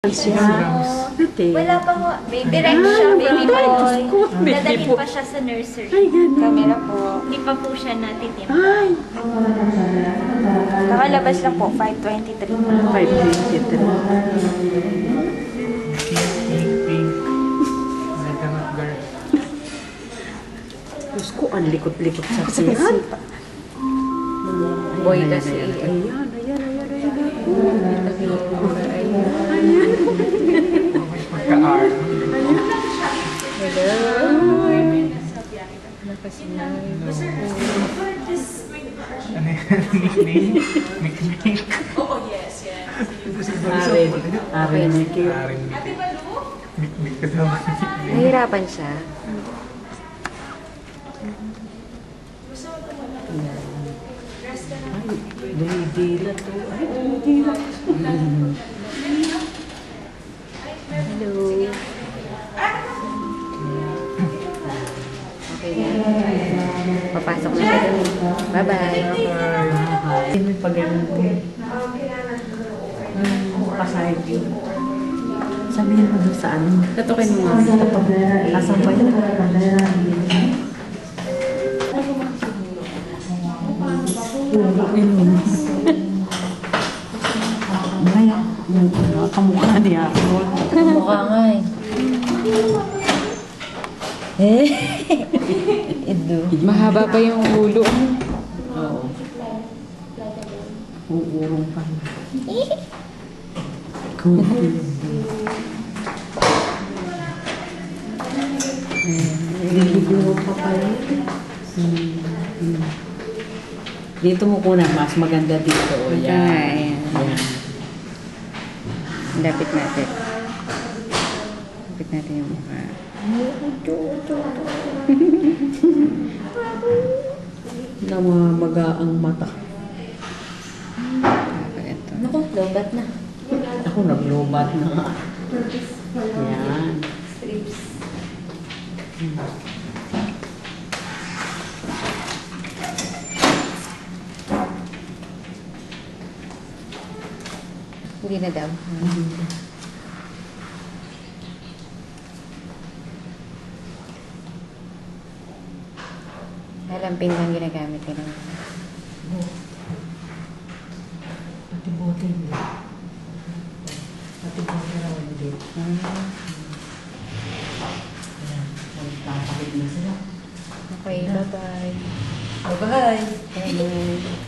Siya. Wala pa ho. Baby Rex siya, baby boy. Dadalhin pa siya sa nursery. Camera po. Hindi pa po siya natitim. Ay! Kakalabas lang po, 5:23. 523. Diyos ko, ang likot-likot sa siya. Boy kasi. Ayan. Hello. Ano yan? Nickname? Nickname? Arin. Nickname ka daw. Nahirapan siya. Dumidila to. Ay, dumidila. Hello. Okay na. Papasok na siya dun. Bye-bye. Sino yung pag-ganun ko? Pasahid yun. Sabihin mo doon sa ano? Tatukin mo nga. Asan ba yun? Maya, kamukha niya ako. Mukha nga eh. Mahaba pa yung ulo. Oo. Uurong pa. Nililigo pa pala. Dito mo kuna, mas maganda dito. O, yan. Yan. Lapit natin. Lapit natin yung mukha. Namamaga ang mata. Ito. Naku, lobat na. Ako naglobat na nga. Yan. Hindi na daw. Lamping lang ginagamit nila. Pati bote hindi. Pati bote raw hindi. Ayan. Magpapakit na sila. Okay, bye-bye. Bye-bye. Bye-bye.